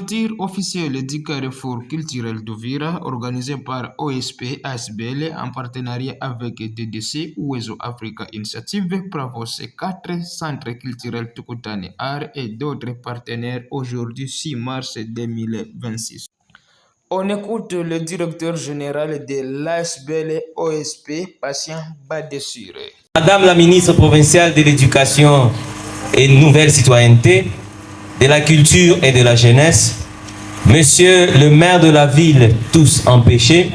L'ouverture officielle du Carrefour culturel d'Uvira, organisé par OSP ASBL en partenariat avec DDC Ouezo Africa Initiative, prévoit ces 4 centres culturels Tukutane Art et d'autres partenaires aujourd'hui 6 mars 2026. On écoute le directeur général de l'ASBL OSP, Patient Badessure. Madame la ministre provinciale de l'Éducation et Nouvelle Citoyenneté, de la Culture et de la Jeunesse, Monsieur le maire de la ville, tous empêchés,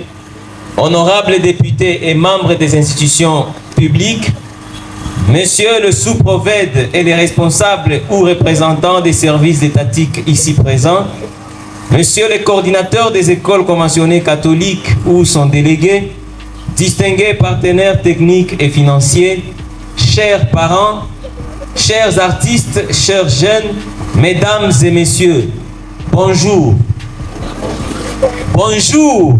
honorables députés et membres des institutions publiques, Monsieur le sous-prophète et les responsables ou représentants des services étatiques ici présents, Monsieur le coordinateur des écoles conventionnées catholiques ou son délégué, distingués partenaires techniques et financiers, chers parents, chers artistes, chers jeunes, mesdames et messieurs, bonjour. Bonjour.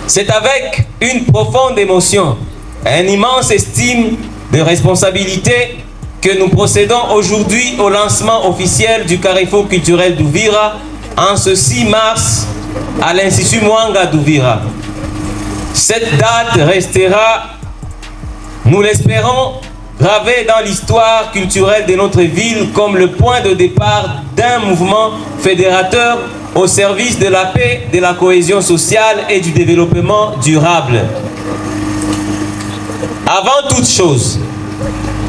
C'est avec une profonde émotion, une immense estime de responsabilité que nous procédons aujourd'hui au lancement officiel du Carrefour culturel d'Uvira en ce 6 mars à l'Institut Mwanga d'Uvira. Cette date restera, nous l'espérons, gravée dans l'histoire culturelle de notre ville comme le point de départ d'un mouvement fédérateur au service de la paix, de la cohésion sociale et du développement durable. Avant toute chose,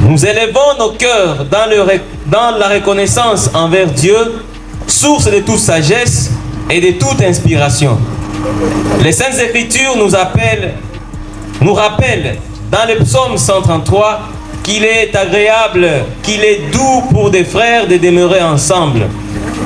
nous élevons nos cœurs dans la reconnaissance envers Dieu, source de toute sagesse et de toute inspiration. Les Saintes Écritures nous rappellent dans le psaume 133 qu'il est agréable, qu'il est doux pour des frères de demeurer ensemble.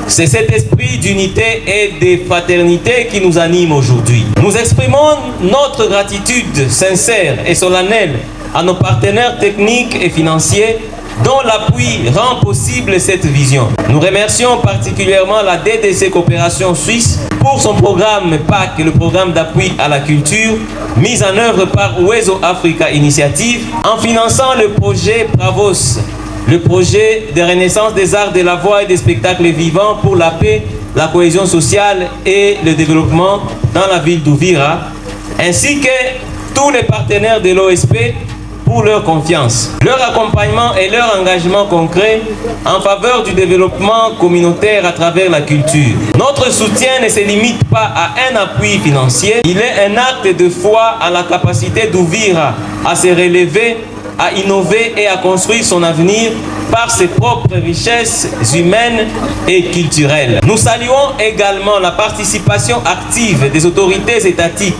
C'est cet esprit d'unité et de fraternité qui nous anime aujourd'hui. Nous exprimons notre gratitude sincère et solennelle à nos partenaires techniques et financiers dont l'appui rend possible cette vision. Nous remercions particulièrement la DDC Coopération Suisse pour son programme PAC, le programme d'appui à la culture, mis en œuvre par Ouezo Africa Initiative, en finançant le projet Bravos, le projet de renaissance des arts de la voix et des spectacles vivants pour la paix, la cohésion sociale et le développement dans la ville d'Uvira, ainsi que tous les partenaires de l'OSP pour leur confiance, leur accompagnement et leur engagement concret en faveur du développement communautaire à travers la culture. Notre soutien ne se limite pas à un appui financier, il est un acte de foi à la capacité d'Uvira à se relever, à innover et à construire son avenir par ses propres richesses humaines et culturelles. Nous saluons également la participation active des autorités étatiques,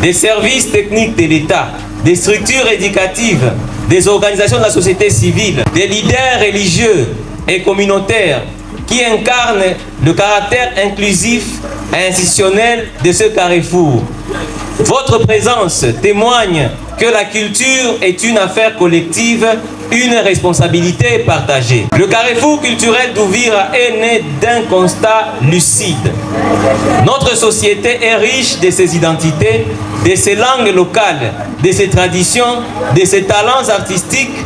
des services techniques de l'État, des structures éducatives, des organisations de la société civile, des leaders religieux et communautaires qui incarnent le caractère inclusif et institutionnel de ce carrefour. Votre présence témoigne que la culture est une affaire collective, une responsabilité partagée. Le Carrefour culturel d'Uvira est né d'un constat lucide. Notre société est riche de ses identités, de ses langues locales, de ses traditions, de ses talents artistiques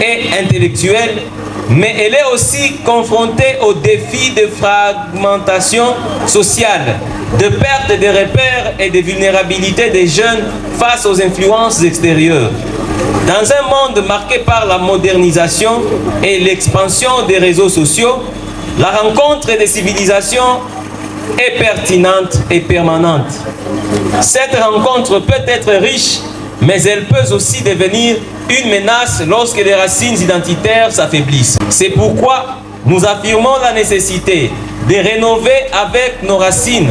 et intellectuels, mais elle est aussi confrontée aux défis de fragmentation sociale, de perte de repères et de vulnérabilité des jeunes face aux influences extérieures. Dans un monde marqué par la modernisation et l'expansion des réseaux sociaux, la rencontre des civilisations est pertinente et permanente. Cette rencontre peut être riche, mais elle peut aussi devenir une menace lorsque les racines identitaires s'affaiblissent. C'est pourquoi nous affirmons la nécessité de rénover avec nos racines,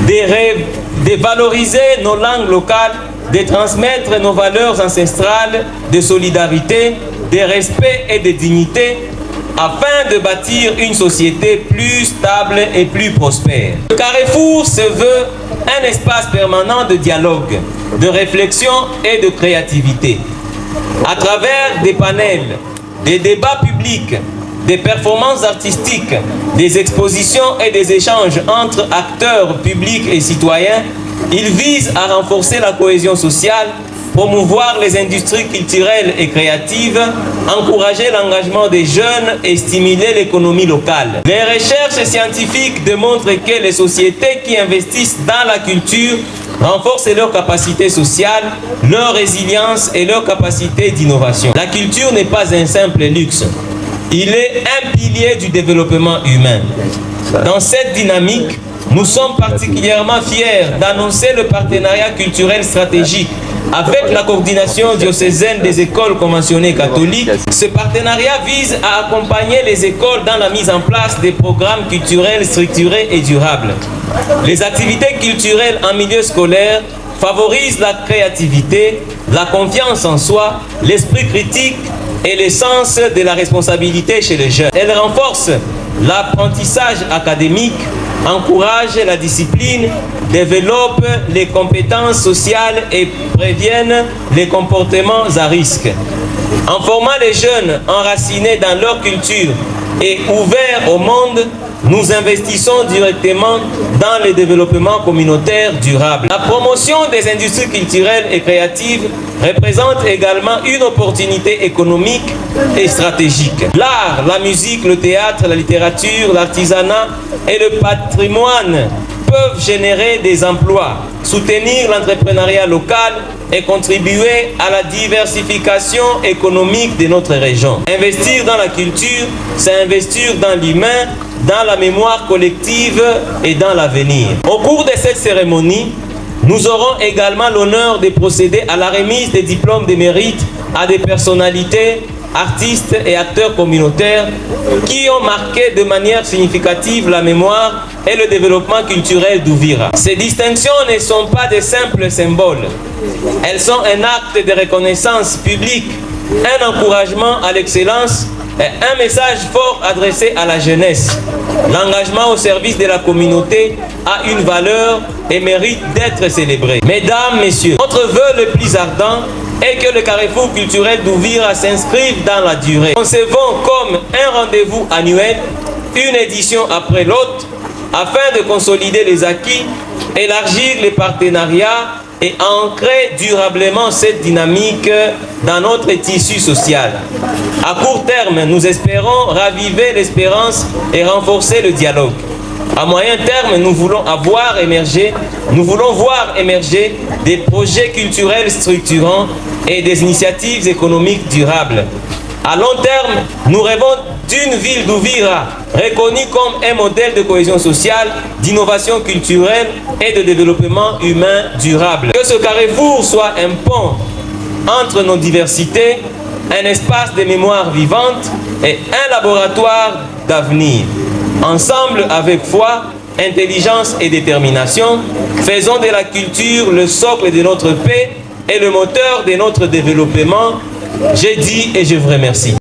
de valoriser nos langues locales, de transmettre nos valeurs ancestrales de solidarité, de respect et de dignité, afin de bâtir une société plus stable et plus prospère. Le Carrefour se veut un espace permanent de dialogue, de réflexion et de créativité. À travers des panels, des débats publics, des performances artistiques, des expositions et des échanges entre acteurs publics et citoyens, il vise à renforcer la cohésion sociale, promouvoir les industries culturelles et créatives, encourager l'engagement des jeunes et stimuler l'économie locale. Les recherches scientifiques démontrent que les sociétés qui investissent dans la culture renforcent leur capacité sociale, leur résilience et leur capacité d'innovation. La culture n'est pas un simple luxe. Il est un pilier du développement humain. Dans cette dynamique, nous sommes particulièrement fiers d'annoncer le partenariat culturel stratégique avec la coordination diocésaine des écoles conventionnées catholiques. Ce partenariat vise à accompagner les écoles dans la mise en place des programmes culturels structurés et durables. Les activités culturelles en milieu scolaire favorisent la créativité, la confiance en soi, l'esprit critique et le sens de la responsabilité chez les jeunes. Elles renforcent l'apprentissage académique, encouragent la discipline, développent les compétences sociales et préviennent les comportements à risque. En formant les jeunes enracinés dans leur culture et ouverts au monde, nous investissons directement dans le développement communautaire durable. La promotion des industries culturelles et créatives représente également une opportunité économique et stratégique. L'art, la musique, le théâtre, la littérature, l'artisanat et le patrimoine peuvent générer des emplois, soutenir l'entrepreneuriat local et contribuer à la diversification économique de notre région. Investir dans la culture, c'est investir dans l'humain, dans la mémoire collective et dans l'avenir. Au cours de cette cérémonie, nous aurons également l'honneur de procéder à la remise des diplômes de mérite à des personnalités, artistes et acteurs communautaires qui ont marqué de manière significative la mémoire et le développement culturel d'Uvira. Ces distinctions ne sont pas de simples symboles. Elles sont un acte de reconnaissance publique, un encouragement à l'excellence et un message fort adressé à la jeunesse. L'engagement au service de la communauté a une valeur et mérite d'être célébré. Mesdames, Messieurs, notre vœu le plus ardent est que le carrefour culturel d'Uvira s'inscrive dans la durée. Concevons comme un rendez-vous annuel, une édition après l'autre, afin de consolider les acquis, élargir les partenariats et ancrer durablement cette dynamique dans notre tissu social. À court terme, nous espérons raviver l'espérance et renforcer le dialogue. À moyen terme, nous voulons voir émerger des projets culturels structurants et des initiatives économiques durables. À long terme, nous rêvons d'une ville d'Uvira reconnue comme un modèle de cohésion sociale, d'innovation culturelle et de développement humain durable. Que ce carrefour soit un pont entre nos diversités, un espace de mémoire vivante et un laboratoire d'avenir. Ensemble, avec foi, intelligence et détermination, faisons de la culture le socle de notre paix et le moteur de notre développement. J'ai dit et je vous remercie.